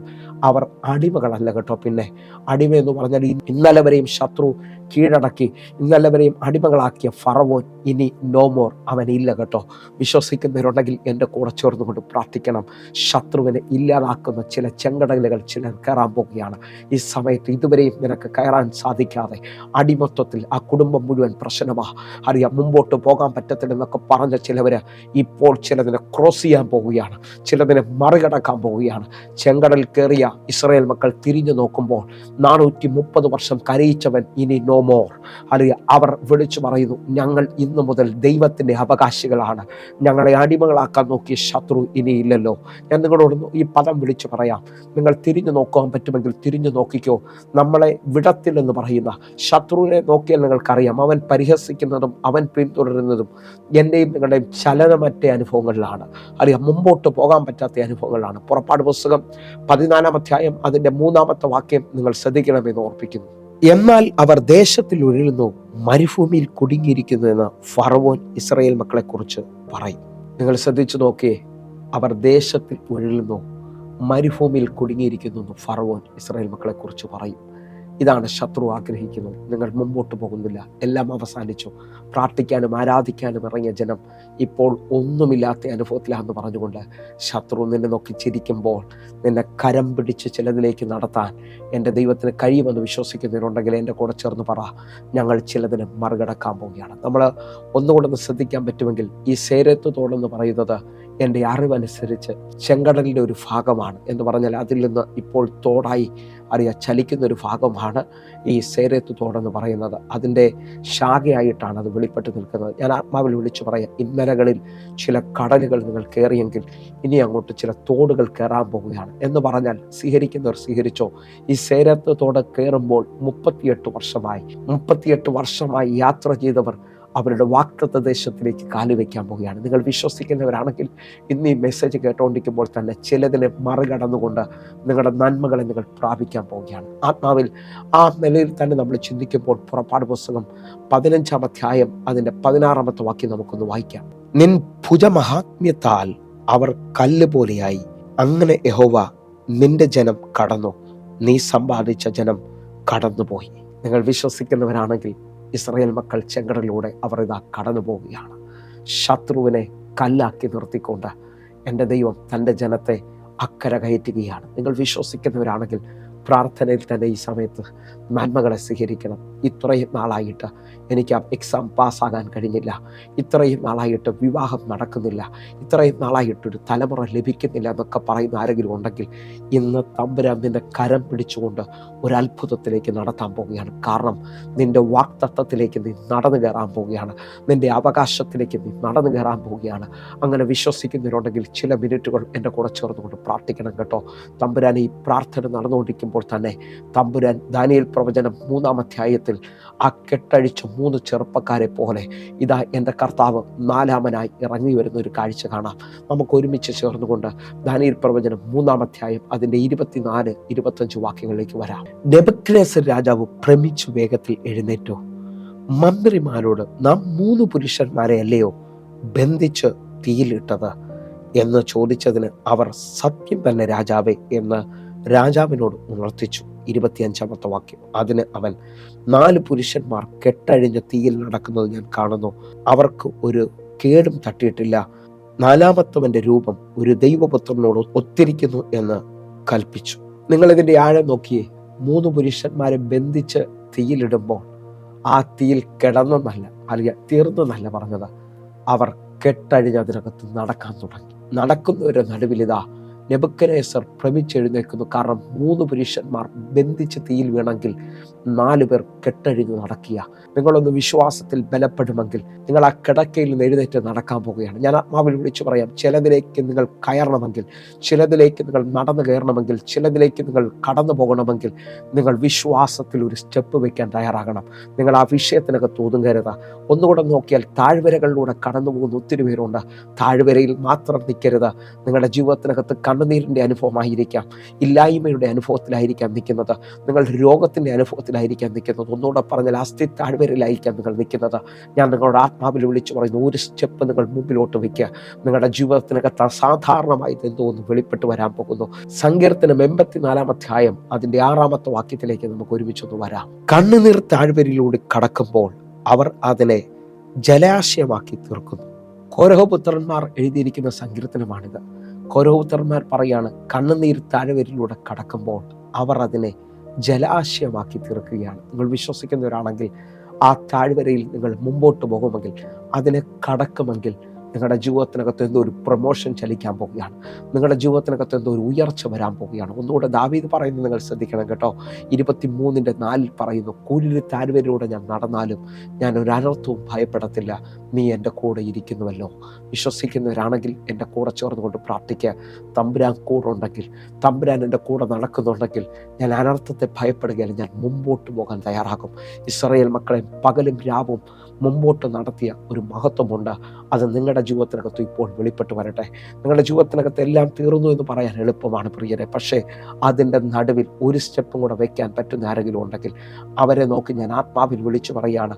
അവർ അടിമകളല്ല കേട്ടോ. പിന്നെ അടിമയെന്ന് പറഞ്ഞാൽ ഇന്നലെ വരെയും ശത്രു കീഴടക്കി, ഇന്നലെ വരെയും അടിമകളാക്കിയ ഫറവോൻ ഇനി നോ മോർ, അവനില്ല കേട്ടോ. വിശ്വസിക്കുന്നവരുണ്ടെങ്കിൽ എൻ്റെ കൂടെ ചേർന്നുകൊണ്ട് പ്രാർത്ഥിക്കണം. ശത്രുവിനെ ഇല്ലാതാക്കുന്ന ചില ചെങ്കടലുകൾ ചിലർ കയറാൻ പോകുകയാണ്. ഈ സമയത്ത് ഇതുവരെയും നിനക്ക് കയറാൻ സാധിക്കാതെ അടിമത്വത്തിൽ ആ കുടുംബം മുഴുവൻ പ്രശ്നമാ, അറിയാം, മുമ്പോട്ട് പോകാൻ പറ്റത്തില്ലെന്നൊക്കെ പറഞ്ഞ ചിലവർ ഇപ്പോൾ ചിലതിനെ ക്രോസ് ചെയ്യാൻ പോവുകയാണ്, ചിലതിനെ മറികടക്കാൻ പോവുകയാണ്. ചെങ്കടൽ കയറിയ ഇസ്രായേൽ മക്കൾ തിരിഞ്ഞു നോക്കുമ്പോൾ 430 വർഷം കരയിച്ചവൻ ഇനി നോ മോർ. അറിയാം, അവർ വിളിച്ചു പറയുന്നു, ഞങ്ങൾ ഇന്നു മുതൽ ദൈവത്തിൻ്റെ അവകാശികളാണ്. ഞങ്ങളെ അടിമകളാക്കാൻ നോക്കിയ ശത്രു ഇനിയില്ലല്ലോ. ഞാൻ നിങ്ങളോട് ഈ പദം വിളിച്ചു പറയാം, നിങ്ങൾ തിരിഞ്ഞു നോക്കാൻ പറ്റുമെങ്കിൽ തിരിഞ്ഞു നോക്കിക്കോ. നമ്മളെ വിടത്തില്ലെന്ന് പറയുന്ന ശത്രുവിനെ നോക്കിയാൽ നിങ്ങൾക്കറിയാം, അവൻ പരിഹസിക്കുന്നതും അവൻ പിന്തുടരുന്നതും എൻ്റെയും നിങ്ങളുടെയും ചലനമറ്റ അനുഭവങ്ങളിലാണ്. അറിയാം, മുമ്പോട്ട് പോകാൻ പറ്റാത്ത അനുഭവങ്ങളാണ്. പുറപ്പാട് പുസ്തകം 14-ാം അധ്യായം അതിൻ്റെ 3-ാമത്തെ വാക്യം നിങ്ങൾ ശ്രദ്ധിക്കണമെന്ന് ഓർപ്പിക്കുന്നു. എന്നാൽ അവർ ദേശത്തിൽ ഉഴലുന്നു, മരുഭൂമിയിൽ കുടുങ്ങിയിരിക്കുന്നു എന്ന് ഫറവോൻ ഇസ്രായേൽ മക്കളെ കുറിച്ച് പറയും. നിങ്ങൾ ശ്രദ്ധിച്ചു നോക്കിയേ, അവർ ദേശത്തിൽ ഉഴലുന്നു, മരുഭൂമിയിൽ കുടുങ്ങിയിരിക്കുന്നു എന്ന് ഫറവോൻ ഇസ്രായേൽ മക്കളെ കുറിച്ച് പറയും. ഇതാണ് ശത്രു ആഗ്രഹിക്കുന്നത്. നിങ്ങൾ മുമ്പോട്ട് പോകുന്നില്ല, എല്ലാം അവസാനിച്ചു. പ്രാർത്ഥിക്കാനും ആരാധിക്കാനും ഇറങ്ങിയ ജനം ഇപ്പോൾ ഒന്നുമില്ലാത്ത അനുഭവത്തിലാണെന്ന് പറഞ്ഞുകൊണ്ട് ശത്രു നിന്നെ നോക്കി ചിരിക്കുമ്പോൾ നിന്നെ കരം പിടിച്ച് ചിലതിലേക്ക് നടത്താൻ എൻ്റെ ദൈവത്തിന് കഴിയുമെന്ന് വിശ്വസിക്കുന്നവരുണ്ടെങ്കിൽ എൻ്റെ കൂടെ ചേർന്ന് പറ, ഞങ്ങൾ ചിലതിന് മറികടക്കാൻ പോവുകയാണ്. നമ്മൾ ഒന്നുകൊണ്ടൊന്ന് ശ്രദ്ധിക്കാൻ പറ്റുമെങ്കിൽ, ഈ സേരത്ത് തോടെന്ന് പറയുന്നത് എൻ്റെ അറിവനുസരിച്ച് ചെങ്കടലിൻ്റെ ഒരു ഭാഗമാണ് എന്ന് പറഞ്ഞാൽ അതിൽ നിന്ന് ഇപ്പോൾ തോടായി ചലിക്കുന്ന ഒരു ഭാഗമാണ് ഈ സേരത്ത് തോടെന്ന് പറയുന്നത്. അതിൻ്റെ ശാഖയായിട്ടാണ് അത് വെളിപ്പെട്ട് നിൽക്കുന്നത്. ഞാൻ ആത്മാവിൽ വിളിച്ചു പറയാം, ഇന്നലകളിൽ ചില കടലുകൾ നിങ്ങൾ കയറിയെങ്കിൽ ഇനി അങ്ങോട്ട് ചില തോടുകൾ കയറാൻ പോവുകയാണ് എന്ന് പറഞ്ഞാൽ സ്വീകരിക്കുന്നവർ സ്വീകരിച്ചോ. ഈ സേരത്ത് തോട് കയറുമ്പോൾ 38 വർഷമായി യാത്ര ചെയ്തവർ അവരുടെ വാഗ്ദത്ത ദേശത്തിലേക്ക് കാലുവെക്കാൻ പോവുകയാണ്. നിങ്ങൾ വിശ്വസിക്കുന്നവരാണെങ്കിൽ ഇന്ന് ഈ മെസ്സേജ് കേട്ടുകൊണ്ടിരിക്കുമ്പോൾ തന്നെ ചിലതിനെ മറികടന്നുകൊണ്ട് നിങ്ങളുടെ നന്മകളെ നിങ്ങൾ പ്രാപിക്കാൻ പോവുകയാണ്. ആത്മാവിൽ ആ നിലയിൽ തന്നെ നമ്മൾ ചിന്തിക്കുമ്പോൾ പുറപ്പാട് പുസ്തകം 15-ാം അധ്യായം അതിൻ്റെ 16-ാമത്തെ വാക്യം നമുക്കൊന്ന് വായിക്കാം. നിൻ ഭുജമഹാത്മ്യത്താൽ അവർ കല്ല് പോലെയായി, അങ്ങനെ യഹോവ നിന്റെ ജനം കടന്നു, നീ സമ്പാദിച്ച ജനം കടന്നുപോയി. നിങ്ങൾ വിശ്വസിക്കുന്നവരാണെങ്കിൽ ഇസ്രായേൽ മക്കൾ ചെങ്കടലിലൂടെ അവർ ഇതാ കടന്നു പോവുകയാണ്. ശത്രുവിനെ കല്ലാക്കി നിർത്തിക്കൊണ്ട് എൻ്റെ ദൈവം തൻ്റെ ജനത്തെ അക്കരെ കയറ്റുകയാണ്. നിങ്ങൾ വിശ്വസിക്കുന്നവരാണെങ്കിൽ പ്രാർത്ഥനയിൽ തന്നെ ഈ സമയത്ത് നന്മകളെ സ്വീകരിക്കണം. ഇത്രയും നാളായിട്ട് എനിക്ക് ആ എക്സാം പാസ്സാകാൻ കഴിഞ്ഞില്ല, ഇത്രയും നാളായിട്ട് വിവാഹം നടക്കുന്നില്ല, ഇത്രയും നാളായിട്ടൊരു തലമുറ ലഭിക്കുന്നില്ല എന്നൊക്കെ പറയുന്ന ആരെങ്കിലും ഉണ്ടെങ്കിൽ ഇന്ന് തമ്പുരാൻ നിന്റെ കരം പിടിച്ചുകൊണ്ട് ഒരു അത്ഭുതത്തിലേക്ക് നടത്താൻ പോവുകയാണ്. കാരണം നിന്റെ വാഗ്ദത്തത്തിലേക്ക് നീ നടന്നു കയറാൻ പോവുകയാണ്, നിന്റെ അവകാശത്തിലേക്ക് നീ നടന്നു കയറാൻ പോവുകയാണ്. അങ്ങനെ വിശ്വസിക്കുന്നവരുണ്ടെങ്കിൽ ചില മിനിറ്റുകൾ എൻ്റെ കൂടെ ചേർന്നുകൊണ്ട് പ്രാർത്ഥിക്കണം കേട്ടോ. തമ്പുരാൻ ഈ പ്രാർത്ഥന നടന്നുകൊണ്ടിരിക്കുമ്പോൾ തന്നെ തമ്പുരാൻ ദാനിയേൽ പ്രവചനം 3-ാം അധ്യായത്തിൽ ആ കെട്ടഴിച്ച 3 ചെറുപ്പക്കാരെ പോലെ ഇതാ എൻ്റെ കർത്താവ് 4-മനായി ഇറങ്ങി വരുന്ന ഒരു കാഴ്ച കാണാം. നമുക്ക് ഒരുമിച്ച് ചേർന്നുകൊണ്ട് ദാനിയേൽ പ്രവചനം 3-ാം അധ്യായം അതിൻ്റെ 24-25 വാക്യങ്ങളിലേക്ക് വരാം. നെബൂഖദ്നേസർ രാജാവ് ഭ്രമിച്ചു വേഗത്തിൽ എഴുന്നേറ്റു, മന്ത്രിമാരോട് നാം 3 പുരുഷന്മാരെ അല്ലയോ ബന്ധിച്ച് തീയിലിട്ടത് എന്ന് ചോദിച്ചതിന് അവർ സത്യം തന്നെ രാജാവേ എന്ന് രാജാവിനോട് ഉണർത്തിച്ചു. 25-ാമത്തെ വാക്യം. അതിന് അവൻ, 4 പുരുഷന്മാർ കെട്ടഴിഞ്ഞ തീയിൽ നടക്കുന്നത് ഞാൻ കാണുന്നു, അവർക്ക് ഒരു കേടും തട്ടിയിട്ടില്ല, 4-മത്തവന്റെ രൂപം ഒരു ദൈവപുത്രനോട് ഒത്തിരിക്കുന്നു എന്ന് കൽപ്പിച്ചു. നിങ്ങളിതിൻ്റെ ആഴം നോക്കിയേ. 3 പുരുഷന്മാരെ ബന്ധിച്ച് തീയിലിടുമ്പോൾ ആ തീയിൽ കിടന്നെന്നല്ല, അല്ലെങ്കിൽ തീർന്നെന്നല്ല പറഞ്ഞത്, അവർ കെട്ടഴിഞ്ഞ് അതിനകത്ത് നടക്കാൻ തുടങ്ങി. നടക്കുന്നവരുടെ നടുവിലിതാ നെബൂഖദ്നേസർ ഭ്രമിച്ചെഴുന്നേൽക്കുന്നു. കാരണം 3 പുരുഷന്മാർ ബന്ധിച്ച് തീയിൽ വീണെങ്കിൽ 4 പേർ കെട്ടഴിഞ്ഞ് നടക്കുക. നിങ്ങളൊന്ന് വിശ്വാസത്തിൽ ബലപ്പെടുമെങ്കിൽ നിങ്ങൾ ആ കിടക്കയിൽ നിന്ന് എഴുന്നേറ്റ് നടക്കാൻ പോവുകയാണ്. ഞാൻ ആത്മാവിൽ വിളിച്ചു പറയാം, ചിലതിലേക്ക് നിങ്ങൾ കയറണമെങ്കിൽ, ചിലതിലേക്ക് നിങ്ങൾ നടന്നു കയറണമെങ്കിൽ, ചിലതിലേക്ക് നിങ്ങൾ കടന്നു പോകണമെങ്കിൽ നിങ്ങൾ വിശ്വാസത്തിൽ ഒരു സ്റ്റെപ്പ് വെക്കാൻ തയ്യാറാകണം. നിങ്ങൾ ആ വിഷയത്തിനകത്ത് ഒതുങ്ങരുത്. ഒന്നുകൂടെ നോക്കിയാൽ താഴ്വരകളിലൂടെ കടന്നു പോകുന്ന ഒത്തിരി പേരുണ്ട്. താഴ്വരയിൽ മാത്രം നിൽക്കരുത്. നിങ്ങളുടെ ജീവിതത്തിനകത്ത് കണ്ണുനീരിൻ്റെ അനുഭവമായിരിക്കാം, ഇല്ലായ്മയുടെ അനുഭവത്തിലായിരിക്കാം നിൽക്കുന്നത്, നിങ്ങൾ രോഗത്തിൻ്റെ അനുഭവത്തിലായിരിക്കാം നിൽക്കുന്നത്, ഒന്നുകൂടെ പറഞ്ഞാൽ അസ്ഥി താഴ്വരയിലായിരിക്കാം നിങ്ങൾ നിൽക്കുന്നത്. ഞാൻ നിങ്ങളുടെ ആത്മാവിൽ വിളിച്ചു പറയുന്നു, ഒരു സ്റ്റെപ്പ് നിങ്ങൾ മുമ്പിലോട്ട് വയ്ക്കുക. നിങ്ങളുടെ ജീവിതത്തിനകത്ത് അസാധാരണമായി എന്തോ ഒന്ന് വെളിപ്പെട്ട് വരാൻ പോകുന്നു. സങ്കീർത്തനം 84-ാം അധ്യായം അതിൻ്റെ 6-ാമത്തെ വാക്യത്തിലേക്ക് നമുക്ക് ഒരുമിച്ചൊന്ന് വരാം. കണ്ണുനീർ താഴ്വരയിലൂടെ കടക്കുമ്പോൾ അവർ അതിനെ ജലാശയമാക്കി തീർക്കുന്നു. കോരഹപുത്രന്മാർ എഴുതിയിരിക്കുന്ന സങ്കീർത്തനമാണിത്. കോരഹപുത്രന്മാർ പറയാണ്, കണ്ണുനീർ താഴ്വരയിലൂടെ കടക്കുമ്പോൾ അവർ അതിനെ ജലാശയമാക്കി തീർക്കുകയാണ്. നിങ്ങൾ വിശ്വസിക്കുന്നവരാണെങ്കിൽ ആ താഴ്വരയിൽ നിങ്ങൾ മുമ്പോട്ട് പോകുമെങ്കിൽ, അതിനെ കടക്കുമെങ്കിൽ നിങ്ങളുടെ ജീവിതത്തിനകത്ത് എന്തോ ഒരു പ്രൊമോഷൻ ചലിക്കാൻ പോവുകയാണ്. നിങ്ങളുടെ ജീവിതത്തിനകത്ത് എന്തോ ഒരു ഉയർച്ച വരാൻ പോവുകയാണ്. ഒന്നുകൂടെ ദാവീദ് പറയുന്നത് നിങ്ങൾ ശ്രദ്ധിക്കണം കേട്ടോ. 23:4 പറയുന്നു, കൂരിൽ താഴ്വരയിലൂടെ ഞാൻ നടന്നാലും ഞാൻ ഒരു അനർത്ഥവും ഭയപ്പെടത്തില്ല, നീ എൻ്റെ കൂടെ ഇരിക്കുന്നുവല്ലോ. വിശ്വസിക്കുന്നവരാണെങ്കിൽ എൻ്റെ കൂടെ ചേർന്നുകൊണ്ട് പ്രാർത്ഥിക്കുക. തമ്പുരാൻ കൂടെ ഉണ്ടെങ്കിൽ, തമ്പുരാൻ എൻ്റെ കൂടെ നടക്കുന്നുണ്ടെങ്കിൽ ഞാൻ അനർത്ഥത്തെ ഭയപ്പെടുകയില്ല, ഞാൻ മുമ്പോട്ട് പോകാൻ തയ്യാറാകും. ഇസ്രായേൽ മക്കളെ പകലും രാവും മുമ്പോട്ട് നടത്തിയ ഒരു മഹത്വമുണ്ട്. അത് നിങ്ങളുടെ ജീവിതത്തിനകത്ത് ഇപ്പോൾ വെളിപ്പെട്ട് വരട്ടെ. നിങ്ങളുടെ ജീവിതത്തിനകത്ത് എല്ലാം തീർന്നു എന്ന് പറയാൻ എളുപ്പമാണ് പ്രിയരെ. പക്ഷേ അതിൻ്റെ നടുവിൽ ഒരു സ്റ്റെപ്പും കൂടെ വയ്ക്കാൻ പറ്റുന്ന ആരെങ്കിലും ഉണ്ടെങ്കിൽ അവരെ നോക്കി ഞാൻ ആത്മാവിൽ വിളിച്ചു പറയുകയാണ്,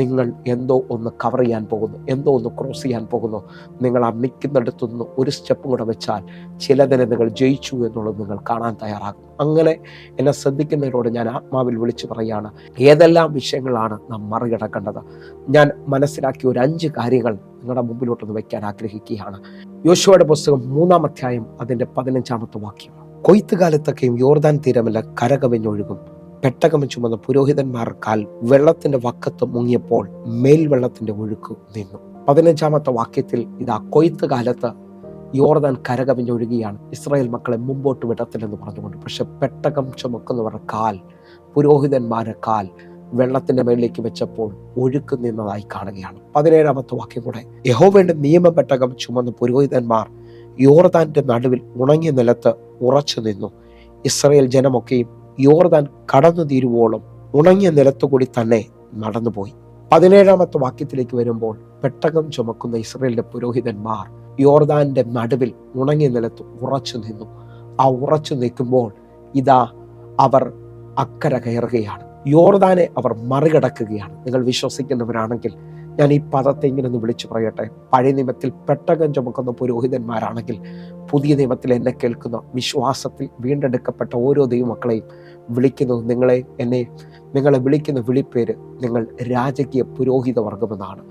നിങ്ങൾ എന്തോ ഒന്ന് കവർ ചെയ്യാൻ പോകുന്നു, എന്തോ ഒന്ന് ക്രോസ് ചെയ്യാൻ പോകുന്നു. നിങ്ങൾ ആ നിൽക്കുന്നിടത്തുനിന്ന് ഒരു സ്റ്റെപ്പും കൂടെ വെച്ചാൽ ചിലതിനെ നിങ്ങൾ ജയിച്ചു എന്നുള്ളത് നിങ്ങൾ കാണാൻ തയ്യാറാകും. അങ്ങനെ എന്നെ ശ്രദ്ധിക്കുന്നവരോട് ഞാൻ ആത്മാവിൽ വിളിച്ചു പറയുകയാണ്, ഏതെല്ലാം വിഷയങ്ങളാണ് നാം മറികടക്കേണ്ടത്. ഞാൻ മനസ്സിലാക്കിയ ഒരു 5 കാര്യങ്ങൾ നിങ്ങളുടെ മുമ്പിലോട്ടൊന്ന് വയ്ക്കാൻ ആഗ്രഹിക്കുകയാണ്. യോശുവയുടെ പുസ്തകം 3-ാം അധ്യായം അതിൻ്റെ 15-ാമത്തെ വാക്യം. കൊയ്ത്തുകാലത്തൊക്കെയും യോർദാൻ തീരമല്ല കരകവിഞ്ഞൊഴുകും. പെട്ടകം ചുമന്ന പുരോഹിതന്മാർ കാൽ വെള്ളത്തിന്റെ വക്കത്ത് മുങ്ങിയപ്പോൾ മേൽവെള്ളത്തിന്റെ ഒഴുക്ക് നിന്നു. 15-ാമത്തെ വാക്യത്തിൽ ഇതാ കൊയ്ത്ത് കാലത്ത് യോർദാൻ കരകവിഞ്ഞൊഴുകിയാണ്, ഇസ്രായേൽ മക്കളെ മുമ്പോട്ട് വിടത്തില്ലെന്ന് പറഞ്ഞുകൊണ്ട്. പക്ഷെ പെട്ടകം ചുമക്കുന്നവരുടെ കാൽ, പുരോഹിതന്മാരുടെ കാൽ വെള്ളത്തിന്റെ മേളിലേക്ക് വെച്ചപ്പോൾ ഒഴുക്ക് നിന്നതായി കാണുകയാണ്. 17-ാമത്തെ വാക്യം കൂടെ, യഹോവയുടെ നിയമപെട്ടകം ചുമന്ന പുരോഹിതന്മാർ യോർദാന്റെ നടുവിൽ ഉണങ്ങിയ നിലത്ത് ഉറച്ചു നിന്നു. ഇസ്രായേൽ ജനമൊക്കെയും യോർദാൻ കടന്നു തീരുവോളം ഉണങ്ങിയ നിലത്തുകൂടി തന്നെ നടന്നുപോയി. 17-ാമത്തെ വാക്യത്തിലേക്ക് വരുമ്പോൾ പെട്ടകം ചുമക്കുന്ന ഇസ്രായേലിന്റെ പുരോഹിതന്മാർ യോർദാന്റെ നടുവിൽ ഉണങ്ങിയ നിലത്ത് ഉറച്ചു നിന്നു. ആ ഉറച്ചു നിൽക്കുമ്പോൾ ഇതാ അവർ അക്കര കയറുകയാണ്. യോർദാനെ അവർ മറികടക്കുകയാണ്. നിങ്ങൾ വിശ്വസിക്കുന്നവരാണെങ്കിൽ ഞാൻ ഈ പദത്തെ ഇങ്ങനെ ഒന്ന് വിളിച്ചു പറയട്ടെ. പഴയ നിയമത്തിൽ പെട്ടകം ചുമക്കുന്ന പുരോഹിതന്മാരാണെങ്കിൽ പുതിയ നിയമത്തിൽ എന്നെ കേൾക്കുന്ന വിശ്വാസത്തിൽ വീണ്ടെടുക്കപ്പെട്ട ഓരോ ദൈവമക്കളെയും വിളിക്കുന്നത്, നിങ്ങളെ വിളിക്കുന്ന വിളിപ്പേര് നിങ്ങൾ രാജകീയ പുരോഹിത വർഗമെന്നാണ്.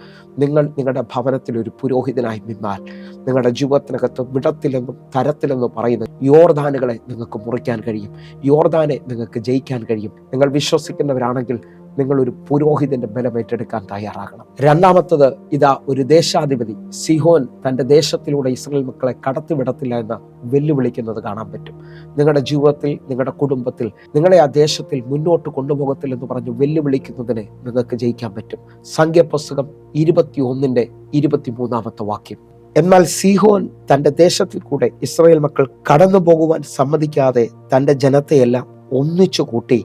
നിങ്ങൾ നിങ്ങളുടെ ഭവനത്തിൽ ഒരു പുരോഹിതനായി നിന്നാൽ നിങ്ങളുടെ ജീവിതത്തിനകത്ത് വിടത്തിലെന്നും തരത്തിലെന്നും പറയുന്ന യോർദാനുകളെ നിങ്ങൾക്ക് മുറിക്കാൻ കഴിയും. യോർദാനെ നിങ്ങൾക്ക് ജയിക്കാൻ കഴിയും. നിങ്ങൾ വിശ്വസിക്കുന്നവരാണെങ്കിൽ നിങ്ങളൊരു പുരോഹിതന്റെ ബലം ഏറ്റെടുക്കാൻ തയ്യാറാകണം. 2-ാമത്തത്, ഇതാ ഒരു ദേശാധിപതി സിഹോൻ തൻ്റെ ദേശത്തിലൂടെ ഇസ്രായേൽ മക്കളെ കടത്തിവിടത്തില്ല എന്ന് വെല്ലുവിളിക്കുന്നത് കാണാൻ പറ്റും. നിങ്ങളുടെ ജീവിതത്തിൽ, നിങ്ങളുടെ കുടുംബത്തിൽ നിങ്ങളെ ആ ദേശത്തിൽ മുന്നോട്ട് കൊണ്ടുപോകത്തില്ലെന്ന് പറഞ്ഞ് വെല്ലുവിളിക്കുന്നതിനെ നിങ്ങൾക്ക് ജയിക്കാൻ പറ്റും. സംഖ്യാപുസ്തകം 21-ന്റെ 23-ാമത്തെ വാക്യം. എന്നാൽ സീഹോൻ തൻ്റെ ദേശത്തിൽ കൂടെ ഇസ്രായേൽ മക്കൾ കടന്നു പോകുവാൻ സമ്മതിക്കാതെ തൻ്റെ ജനത്തെയെല്ലാം ഒന്നിച്ചു കൂട്ടി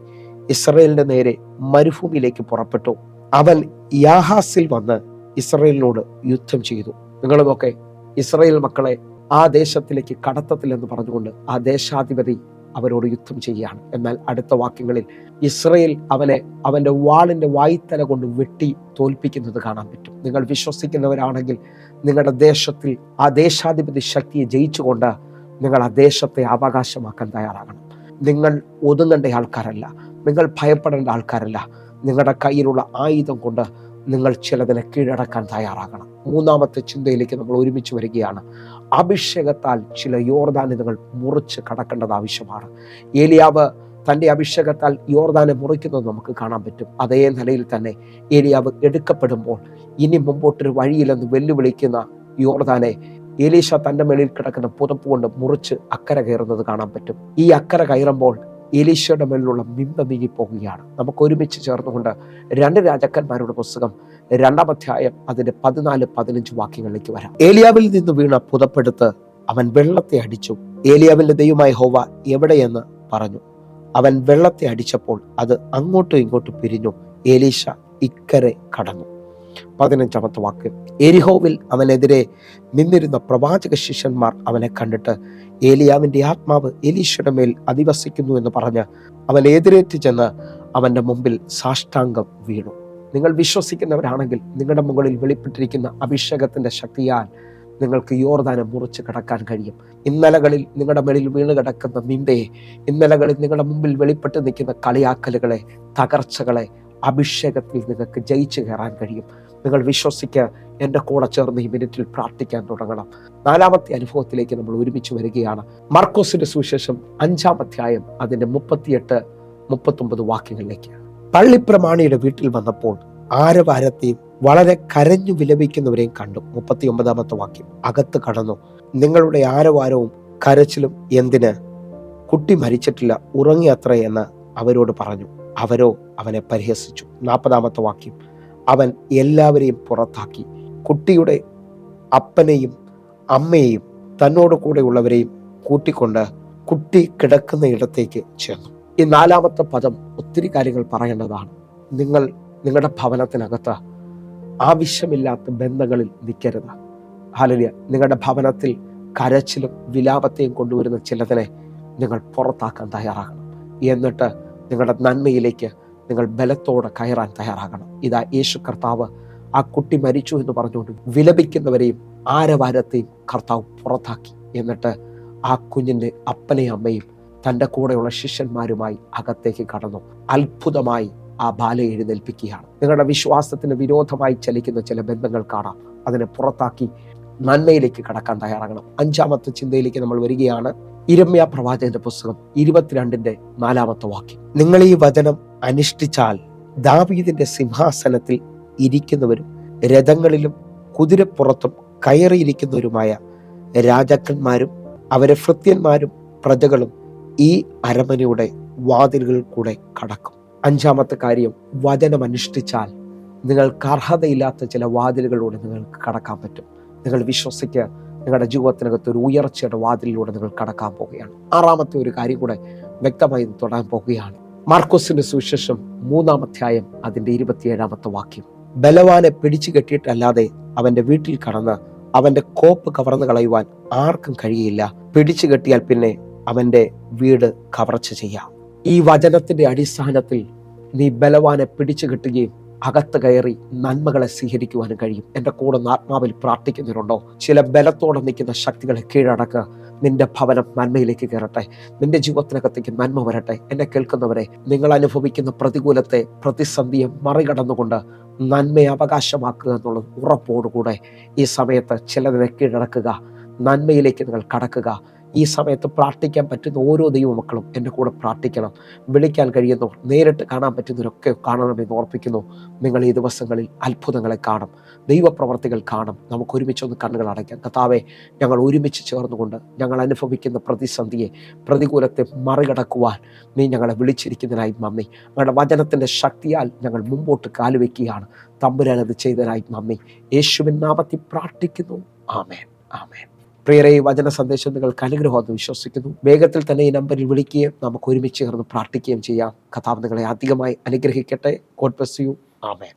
ഇസ്രായേലിന്റെ നേരെ മരുഭൂമിയിലേക്ക് പുറപ്പെട്ടു. അവൻ യാഹാസിൽ വന്ന് ഇസ്രായേലിനോട് യുദ്ധം ചെയ്തു. നിങ്ങളുമൊക്കെ ഇസ്രായേൽ മക്കളെ ആ ദേശത്തിലേക്ക് കടത്തത്തില്ലെന്ന് പറഞ്ഞുകൊണ്ട് ആ ദേശാധിപതി അവരോട് യുദ്ധം ചെയ്യുകയാണ്. എന്നാൽ അടുത്ത വാക്യങ്ങളിൽ ഇസ്രായേൽ അവനെ അവന്റെ വാളിന്റെ വായ്ത്തല കൊണ്ട് വെട്ടി തോൽപ്പിക്കുന്നത് കാണാൻ പറ്റും. നിങ്ങൾ വിശ്വസിക്കുന്നവരാണെങ്കിൽ നിങ്ങളുടെ ദേശത്തിൽ ആ ദേശാധിപതി ശക്തിയെ ജയിച്ചുകൊണ്ട് നിങ്ങൾ ആ ദേശത്തെ അവകാശമാക്കാൻ തയ്യാറാകണം. നിങ്ങൾ ഒതുങ്ങേണ്ട ആൾക്കാരല്ല, നിങ്ങൾ ഭയപ്പെടേണ്ട ആൾക്കാരല്ല. നിങ്ങളുടെ കയ്യിലുള്ള ആയുധം കൊണ്ട് നിങ്ങൾ ചിലതിനെ കീഴടക്കാൻ തയ്യാറാകണം. 3-ാമത്തെ ചിന്തയിലേക്ക് നമ്മൾ ഒരുമിച്ച് വരികയാണ്. അഭിഷേകത്താൽ ചില യോർദാനെ നിങ്ങൾ മുറിച്ച് കടക്കേണ്ടത് ആവശ്യമാണ്. ഏലിയാവ് തൻ്റെ അഭിഷേകത്താൽ യോർദാനെ മുറിക്കുന്നത് നമുക്ക് കാണാൻ പറ്റും. അതേ നിലയിൽ തന്നെ ഏലിയാവ് എടുക്കപ്പെടുമ്പോൾ ഇനി മുമ്പോട്ടൊരു വഴിയിലെന്ന് വെല്ലുവിളിക്കുന്ന യോർദാനെ എലീശ തൻ്റെ മേളിൽ കിടക്കുന്ന പുതപ്പ് കൊണ്ട് മുറിച്ച് അക്കര കയറുന്നത് കാണാൻ പറ്റും. ഈ അക്കര കയറുമ്പോൾ എലീശയുടെ മേലിലുള്ള നിന്ദ നീങ്ങിപ്പോകുകയാണ്. നമുക്ക് ഒരുമിച്ച് ചേർന്നുകൊണ്ട് 2 രാജാക്കന്മാരുടെ പുസ്തകം 2-ാം അധ്യായം അതിന്റെ 14-15 വാക്യങ്ങളിലേക്ക് വരാം. ഏലിയാവിൽ നിന്ന് വീണ പുതപ്പെടുത്ത് അവൻ വെള്ളത്തെ അടിച്ചു. ഏലിയാവിന്റെ ദൈവമായ യഹോവ എവിടെയെന്ന് പറഞ്ഞു. അവൻ വെള്ളത്തെ അടിച്ചപ്പോൾ അത് അങ്ങോട്ടും ഇങ്ങോട്ടും പിരിഞ്ഞു. എലീശ ഇക്കരെ കടന്നു. 15-ാമത്തെ വാക്യം. എരിഹോവിൽ അവനെതിരെ നിന്നിരുന്ന പ്രവാചക ശിഷ്യന്മാർ അവനെ കണ്ടിട്ട് ഏലിയാവിന്റെ ആത്മാവ് എലീശയുടെ മേൽ അധിവസിക്കുന്നു എന്ന് പറഞ്ഞ് അവൻ എതിരേറ്റ് ചെന്ന് അവന്റെ മുമ്പിൽ സാഷ്ടാംഗം വീണു. നിങ്ങൾ വിശ്വസിക്കുന്നവരാണെങ്കിൽ നിങ്ങളുടെ മുകളിൽ വെളിപ്പെട്ടിരിക്കുന്ന അഭിഷേകത്തിന്റെ ശക്തിയാൽ നിങ്ങൾക്ക് യോർദാനെ മുറിച്ച് കടക്കാൻ കഴിയും. ഇന്നലകളിൽ നിങ്ങളുടെ മേളിൽ വീണ് കിടക്കുന്ന നിന്ദയെ, ഇന്നലകളിൽ നിങ്ങളുടെ മുമ്പിൽ വെളിപ്പെട്ട് നിൽക്കുന്ന കളിയാക്കലുകളെ, തകർച്ചകളെ അഭിഷേകത്തിൽ നിങ്ങൾക്ക് ജയിച്ചു കയറാൻ കഴിയും. നിങ്ങൾ വിശ്വസിക്കുക. എൻ്റെ കൂടെ ചേർന്ന് ഈ മിനിറ്റിൽ പ്രാർത്ഥിക്കാൻ തുടങ്ങണം. 4-ാമത്തെ അനുഭവത്തിലേക്ക് നമ്മൾ ഒരുമിച്ച് വരികയാണ്. മർക്കോസിന്റെ സുവിശേഷം 5-ാം അധ്യായം അതിന്റെ 38-39 വാക്യങ്ങളിലേക്ക്. പള്ളിപ്രമാണിയുടെ വീട്ടിൽ വന്നപ്പോൾ ആരവാരത്തെയും വളരെ കരഞ്ഞു വിലപിക്കുന്നവരെയും കണ്ടു. 39-ാമത്തെ വാക്യം. അകത്ത് കടന്നു. നിങ്ങളുടെ ആരവാരവും കരച്ചിലും എന്തിന്? കുട്ടി മരിച്ചിട്ടില്ല, ഉറങ്ങിയത്രേ എന്ന് അവരോട് പറഞ്ഞു. അവരോ അവനെ പരിഹസിച്ചു. 40-ാമത്തെ വാക്യം. അവൻ എല്ലാവരെയും പുറത്താക്കി കുട്ടിയുടെ അപ്പനെയും അമ്മയെയും തന്നോട് കൂടെ ഉള്ളവരെയും കൂട്ടിക്കൊണ്ട് കുട്ടി കിടക്കുന്ന ഇടത്തേക്ക് ചെന്നു. ഈ 4-ാമത്തെ പദം ഒത്തിരി കാര്യങ്ങൾ പറയേണ്ടതാണ്. നിങ്ങൾ നിങ്ങളുടെ ഭവനത്തിനകത്ത് ആവശ്യമില്ലാത്ത ബന്ധങ്ങളിൽ നിൽക്കരുത്. ഹല്ലേലൂയ. നിങ്ങളുടെ ഭവനത്തിൽ കരച്ചിലും വിലാപത്തെയും കൊണ്ടുവരുന്ന ചിലതിനെ നിങ്ങൾ പുറത്താക്കാൻ തയ്യാറാകണം. എന്നിട്ട് നിങ്ങളുടെ നന്മയിലേക്ക് നിങ്ങൾ ബലത്തോടെ കയറാൻ തയ്യാറാകണം. ഇതാ യേശു കർത്താവ് ആ കുട്ടി മരിച്ചു എന്ന് പറഞ്ഞുകൊണ്ട് വിലപിക്കുന്നവരെയും ആരവാരത്തെയും കർത്താവ് പുറത്താക്കി. എന്നിട്ട് ആ കുഞ്ഞിൻ്റെ അപ്പനെയും അമ്മയും തൻ്റെ കൂടെയുള്ള ശിഷ്യന്മാരുമായി അകത്തേക്ക് കടന്നു. അത്ഭുതമായി ആ ബാലയെ എഴുന്നേൽപ്പിക്കുകയാണ്. നിങ്ങളുടെ വിശ്വാസത്തിന് വിരോധമായി ചലിക്കുന്ന ചില ബന്ധങ്ങൾ കാണാം. അതിനെ പുറത്താക്കി നന്മയിലേക്ക് കടക്കാൻ തയ്യാറാകണം. 5ാമത്തെ ചിന്തയിലേക്ക് നമ്മൾ വരികയാണ്. യിരെമ്യാ പ്രവാചകന്റെ പുസ്തകം 22:4 വാക്യം. നിങ്ങൾ ഈ വചനം അനുഷ്ഠിച്ചാൽ ദാവീദിന്റെ സിംഹാസനത്തിൽ ഇരിക്കുന്നവരും രഥങ്ങളിലും കുതിരപ്പുറത്തും കയറിയിരിക്കുന്നവരുമായ രാജാക്കന്മാരും അവരെ ഭൃത്യന്മാരും പ്രജകളും ഈ അരമനയുടെ വാതിലുകളിൽ കൂടെ കടക്കും. 5ാമത്തെ കാര്യം, വചനം അനുഷ്ഠിച്ചാൽ നിങ്ങൾക്ക് അർഹതയില്ലാത്ത ചില വാതിലുകളിലൂടെ നിങ്ങൾക്ക് കടക്കാൻ പറ്റും. നിങ്ങൾ വിശ്വസിക്കുക, നിങ്ങളുടെ ജീവിതത്തിനകത്ത് ഒരു ഉയർച്ചയുടെ വാതിലിലൂടെ നിങ്ങൾ കടക്കാൻ പോവുകയാണ്. 6ാമത്തെ ഒരു കാര്യം കൂടെ വ്യക്തമായി തൊടാൻ പോവുകയാണ്. മാർക്കോസിന്റെ സുവിശേഷം 3-ാം അധ്യായം അതിന്റെ 27-ാമത്തെ വാക്യം. ബലവാനെ പിടിച്ചു കെട്ടിയിട്ടല്ലാതെ അവന്റെ വീട്ടിൽ കടന്ന് അവന്റെ കോപ്പ് കവർന്നു കളയുവാൻ ആർക്കും കഴിയില്ല. പിടിച്ചു കെട്ടിയാൽ പിന്നെ അവന്റെ വീട് കവർച്ച ചെയ്യാം. ഈ വചനത്തിന്റെ അടിസ്ഥാനത്തിൽ നീ ബലവാനെ പിടിച്ചു കെട്ടുകയും അകത്ത് കയറി നന്മകളെ സ്വീകരിക്കുവാനും കഴിയും. എൻ്റെ കൂടെ ആത്മാവിൽ പ്രാർത്ഥിക്കുന്നവരുണ്ടോ? ചില ബലത്തോടെ നിൽക്കുന്ന ശക്തികളെ കീഴടക്കുക. നിന്റെ ഭവനം നന്മയിലേക്ക് കയറട്ടെ. നിന്റെ ജീവിതത്തിനകത്തേക്ക് നന്മ വരട്ടെ. എന്നെ കേൾക്കുന്നവരെ, നിങ്ങൾ അനുഭവിക്കുന്ന പ്രതികൂലത്തെ, പ്രതിസന്ധിയെ മറികടന്നുകൊണ്ട് നന്മയെ അവകാശമാക്കുക എന്നുള്ള ഉറപ്പോടുകൂടെ ഈ സമയത്ത് ചിലതിനെ കീഴടക്കുക. നന്മയിലേക്ക് നിങ്ങൾ കടക്കുക. ഈ സമയത്ത് പ്രാർത്ഥിക്കാൻ പറ്റുന്ന ഓരോ ദൈവമക്കളും എൻ്റെ കൂടെ പ്രാർത്ഥിക്കണം. വിളിക്കാൻ കഴിയുന്നവർ, നേരിട്ട് കാണാൻ പറ്റുന്നവരൊക്കെ കാണണമെന്ന് ഓർപ്പിക്കുന്നു. നിങ്ങൾ ഈ ദിവസങ്ങളിൽ അത്ഭുതങ്ങളെ കാണും, ദൈവപ്രവർത്തികൾ കാണും. നമുക്ക് ഒരുമിച്ചൊന്ന് കണ്ണുകൾ അടയ്ക്കാം. കർത്താവേ, ഞങ്ങൾ ഒരുമിച്ച് ചേർന്നുകൊണ്ട് ഞങ്ങൾ അനുഭവിക്കുന്ന പ്രതിസന്ധിയെ, പ്രതികൂലത്തെ മറികടക്കുവാൻ നീ ഞങ്ങളെ വിളിച്ചിരിക്കുന്നതിനായി നന്ദി. ഞങ്ങളുടെ വചനത്തിൻ്റെ ശക്തിയാൽ ഞങ്ങൾ മുമ്പോട്ട് കാലുവെക്കുകയാണ്. തമ്പുരാൻ അത് ചെയ്തതിനായി നന്ദി. യേശുവിൻ നാമത്തിൽ പ്രാർത്ഥിക്കുന്നു. ആമേൻ, ആമേൻ. പ്രിയരെ, ഈ വചന സന്ദേശം നിങ്ങൾക്ക് അനുഗ്രഹമെന്ന് വിശ്വസിക്കുന്നു. വേഗത്തിൽ തന്നെ ഈ നമ്പറിൽ വിളിക്കുകയും നമുക്ക് ഒരുമിച്ച് ചേർന്ന് പ്രാർത്ഥിക്കുകയും ചെയ്യാം. കർത്താവ് നിങ്ങളെ അധികമായി അനുഗ്രഹിക്കട്ടെ. God bless you. ആമേൻ.